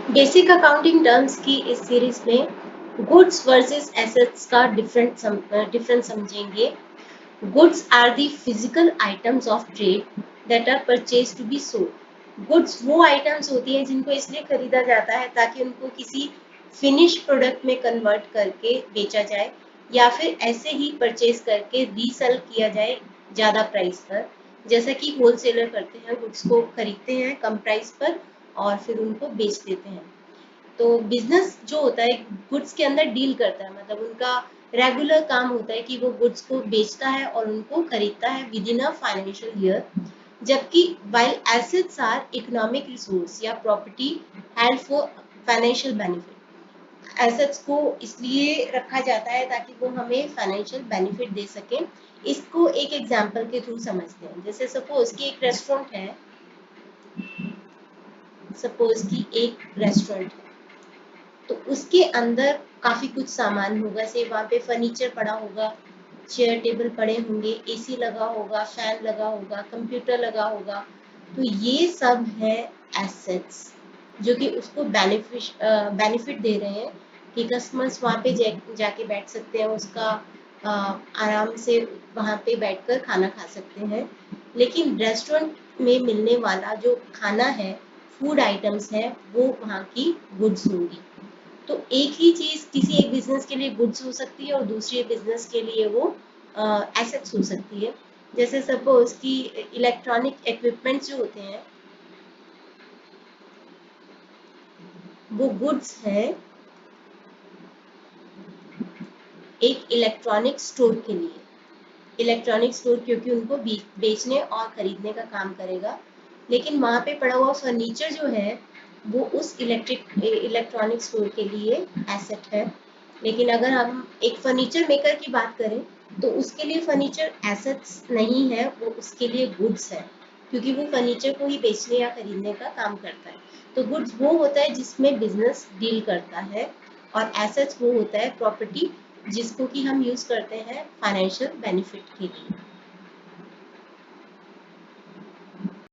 Basic accounting terms की इस series में गुड्स वर्सेस एसेट्स का डिफरेंस समझेंगे। Goods are the physical items of trade that are purchased to be sold. Goods वो items होती हैं जिनको इसलिए खरीदा जाता है ताकि उनको किसी फिनिश प्रोडक्ट में कन्वर्ट करके बेचा जाए या फिर ऐसे ही परचेज करके रीसेल किया जाए ज़्यादा प्राइस पर, जैसा कि होलसेलर करते हैं। गुड्स को खरीदते हैं कम प्राइस पर और फिर उनको बेच देते हैं। तो बिजनेस जो होता है गुड्स के अंदर डील करता है, मतलब उनका रेगुलर काम होता है कि वो गुड्स को बेचता है और उनको खरीदता है within a financial year. जबकि while assets are economic resource या property held for financial benefit. Assets को इसलिए रखा जाता है ताकि वो हमें फाइनेंशियल बेनिफिट दे सके। इसको एक एग्जांपल के थ्रू समझते हैं। जैसे सपोज कि एक रेस्टोरेंट है, सपोज कि एक रेस्टोरेंट है तो उसके अंदर काफी कुछ सामान होगा, से वहाँ पे फर्नीचर पड़ा होगा, चेयर टेबल पड़े होंगे, एसी लगा होगा, फैन लगा होगा, कंप्यूटर लगा होगा। तो ये सब है एसेट्स जो कि उसको बेनिफिट दे रहे हैं कि कस्टमर्स वहाँ पे जाके बैठ सकते हैं, उसका आराम से वहाँ पे बैठकर खाना खा सकते हैं। लेकिन रेस्टोरेंट में मिलने वाला जो खाना है, फूड आइटम्स है, वो वहाँ की गुड्स होंगी। तो एक ही चीज किसी एक बिजनेस के लिए गुड्स हो सकती है और दूसरे बिजनेस के लिए वो एसेट्स हो सकती है। जैसे सपोज कि इलेक्ट्रॉनिक इक्विपमेंट्स जो होते हैं वो गुड्स है एक इलेक्ट्रॉनिक स्टोर के लिए। इलेक्ट्रॉनिक स्टोर क्योंकि उनको बेचने और खरीदने का काम करेगा। लेकिन वहाँ पे पड़ा हुआ फर्नीचर जो है वो उस इलेक्ट्रॉनिक स्टोर के लिए एसेट है। लेकिन अगर हम एक फर्नीचर मेकर की बात करें तो उसके लिए फर्नीचर एसेट्स नहीं है, वो उसके लिए गुड्स है, क्योंकि वो फर्नीचर को ही बेचने या खरीदने का काम करता है। तो गुड्स वो होता है जिसमें बिजनेस डील करता है और एसेट्स वो होता है प्रॉपर्टी जिसको कि हम यूज करते हैं फाइनेंशियल बेनिफिट के लिए।